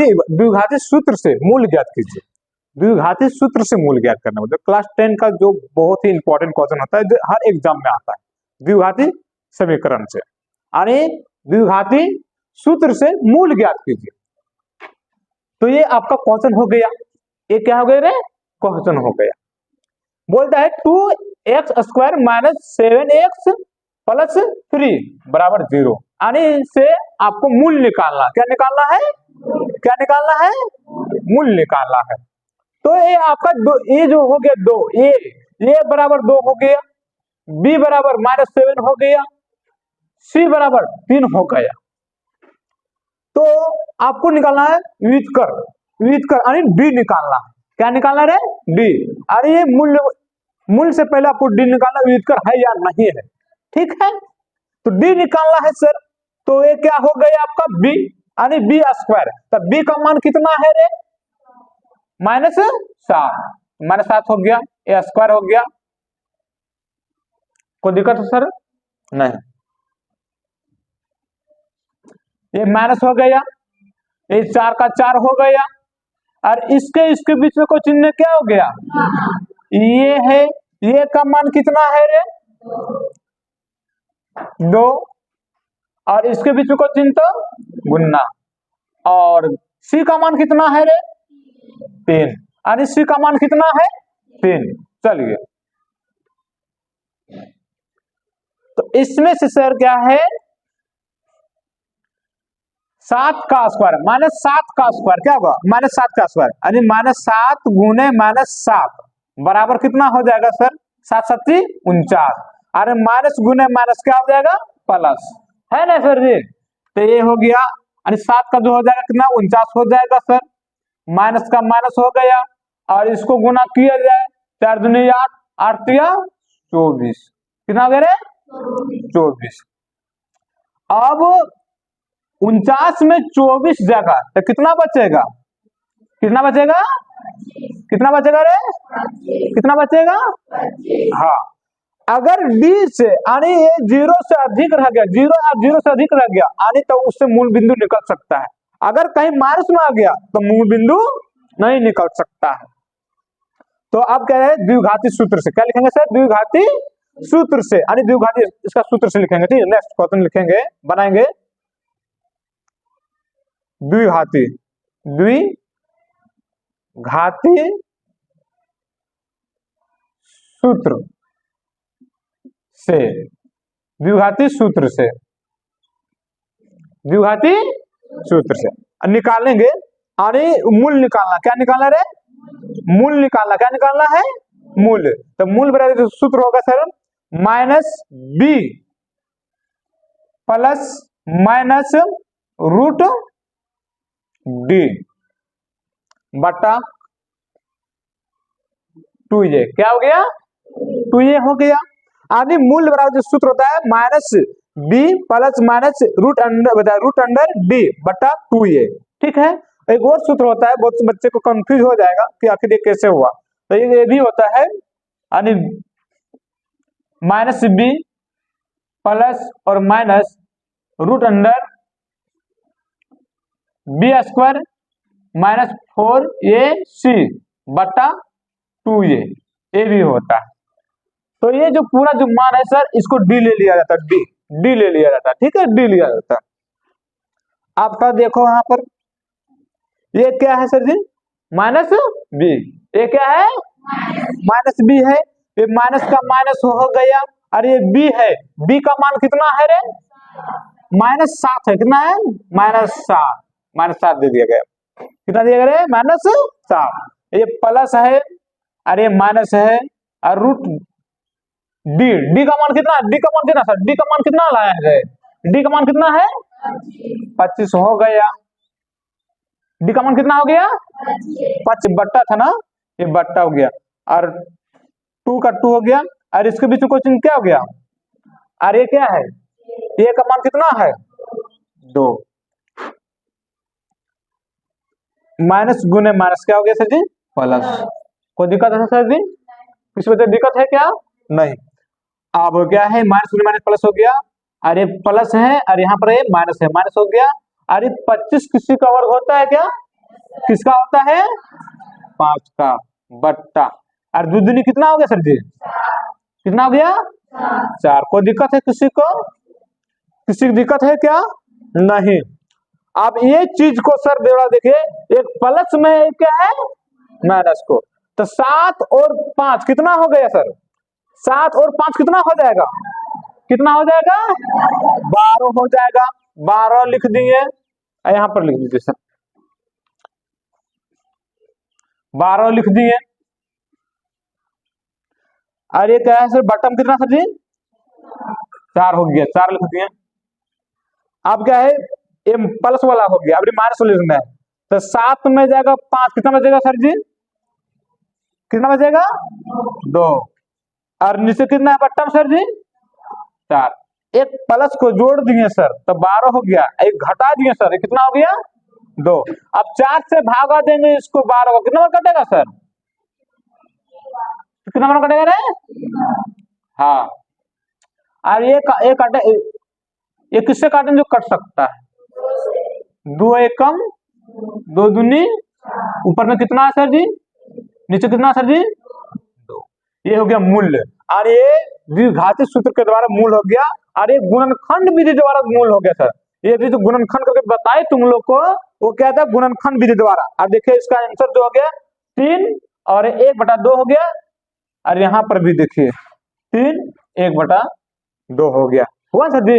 द्विघाती सूत्र से मूल ज्ञात कीजिए। द्विघाती सूत्र से मूल ज्ञात करना मतलब क्लास 10 का जो बहुत ही इंपॉर्टेंट क्वेश्चन होता है, जो हर एग्जाम में आता है। द्विघाती समीकरण से यानी द्विघाती सूत्र से मूल ज्ञात कीजिए। तो ये आपका क्वेश्चन हो गया। ये क्या हो गया रे? क्वेश्चन हो गया। बोलता है 2x² - 7x + 3 = 0। यानी इससे आपको मूल निकालना। क्या निकालना है? क्या निकालना है? मूल निकालना है। तो ये आपका ये जो हो गया 2, ये बराबर 2 हो गया, b बराबर -7 हो गया, c बराबर 3 हो गया। तो आपको निकालना है व्युत्कर यानी d निकालना है। क्या निकालना है? d। अरे ये मूल से पहले आपको d निकालना, व्युत्कर है या नहीं है। ठीक है, तो d निकालना है सर। तो ये क्या हो गया आपका b यानी b²। तो b का मान कितना है रे? -7 -7 हो गया, a² हो गया। कोई दिक्कत है सर? नहीं। ये माइनस हो गया, ये 4 का 4 हो गया, और इसके बीच में कोई चिन्ह क्या हो गया? ये है। ये का मान कितना है रे? 2, और इसके बीच में कोई चिन्ह तो गुना। और c का मान कितना है रे? 3, और c का मान कितना है? 3। चलिए, तो इसमें से सर क्या है? 7 का स्क्वायर -7 का स्क्वायर क्या होगा? -7 का स्क्वायर यानी -7 × -7 बराबर कितना हो जाएगा सर? 7 7 49। अरे माइनस गुने माइनस क्या हो जाएगा? प्लस, है ना सर जी? तो ये हो गया, यानी 7 का जो हो जाएगा कितना? 49 हो जाएगा सर। माइनस का माइनस हो गया, और इसको गुना किया जाए, 4 दूनी 8, 8 तिया 24। कितना हो गया रे? 24। अब 49 में 24 जगह तो कितना बचेगा? कितना बचेगा? कितना बचेगा रे? कितना बचेगा? हाँ, अगर d से यानी ये 0 से अधिक रह गया, 0 या 0 से अधिक रह गया यानी तो उससे मूल बिंदु निकल सकता है। अगर कहीं माइनस में आ गया तो मूल बिंदु नहीं निकल सकता है। तो आप कह रहे हैं द्विघाती सूत्र से। क्या लिखेंगे सर? द्विघाती सूत्र से, यानी द्विघाती इसका सूत्र से लिखेंगे। ठीक है, नेक्स्ट क्वेश्चन लिखेंगे, बनाएंगे द्विघाती सूत्र से, द्विघाती सूत्र से निकालेंगे। अरे मूल निकालना। क्या निकालना रे? मूल निकालना। क्या निकालना है? मूल। तो मूल बराबर सूत्र होगा सर -b + -√d बटा 2a। क्या हो गया? 2a हो गया। आदि मूल बराबर जो सूत्र होता है -b + √d बटा 2a। ठीक है, एक और सूत्र होता है, बहुत से बच्चे को कंफ्यूज हो जाएगा कि आखिर ये कैसे हुआ। तो ये भी होता है यानी -b प्लस और माइनस √b² -4ac बटा 2a, ये भी होता है। तो ये जो पूरा जो मान है सर, इसको d ले लिया जाता है, d ले लिया जाता है। ठीक है, d लिया जाता है। आपका देखो यहाँ पर ये क्या है सर जी? -b। ये क्या है? -b है। ये माइनस का माइनस हो गया, और ये b है। b का मान कितना है रे? -7 है। कितना है? -7 दे दिया गया। कितना दिया गया? -7। ये प्लस है, और ये माइनस है, और √d का मान कितना? d का मान कितना सर? d का मान कितना लाया है? d का मान कितना है? 25 हो गया। d का मान कितना हो गया? 25 बट्टा था ना, ये बट्टा हो गया, और 2 का 2 हो गया, और इसके बीच में क्वेश्चन क्या हो गया? और ये क्या है? ये का मान कितना है? 2। माइनस गुने माइनस क्या हो गया सर जी? प्लस। कोई दिक्कत है सर जी? किसी वजह दिक्कत है क्या? नहीं। अब क्या है? माइनस गुने माइनस प्लस हो गया, और ये प्लस है, और यहाँ पर ये माइनस है, माइनस हो गया। और ये 25 किसी का वर्ग होता है क्या? किसका होता है? 5 का बट्टा। और 2 दूनी कितना हो गया सर जी? कितना हो गया? 4। कोई दिक्कत है किसी को? किसी की दिक्कत है क्या? नहीं। अब ये चीज को सर देवड़ा देखिए, एक प्लस में एक क्या है? माइनस को। तो 7 और 5 कितना हो गया सर? 7 और 5 कितना हो जाएगा? कितना हो जाएगा? 12 हो जाएगा। 12 लिख दिए, यहां पर लिख दीजिए सर, 12 लिख दिए। और ये क्या है सर? बटम कितना सर जी? 4 हो गया, 4 लिख दिए। अब क्या है? ये प्लस वाला हो गया, अब माइनस वाला लिखना है। तो 7 में जाएगा 5, कितना बचेगा सर जी? कितना बचेगा? 2। और नीचे कितना है बट्टा में सर जी? 4। एक प्लस को जोड़ दिए सर तो 12 हो गया, एक घटा दिए सर, कितना हो गया? 2। अब 4 से भागा देंगे इसको 12 को, कितना नंबर कटेगा सर? कितना नंबर कटेगा रे? हाँ। और ये काटे, ये किससे काटें जो कट सकता है? 2 एकम 2 दूनी, ऊपर में कितना है सर जी? नीचे कितना है सर जी? 2। ये हो गया मूल्य। और ये द्विघाती सूत्र के द्वारा मूल हो गया, और ये गुणनखंड विधि द्वारा मूल हो गया सर। ये भी जो गुणनखंड करके बताए तुम लोग को, वो क्या था? गुणनखंड विधि द्वारा। अब देखिए इसका आंसर जो हो गया 3 और 1/2 हो गया। और यहाँ पर भी देखिए 3 1/2 हो गया। हुआ सर जी?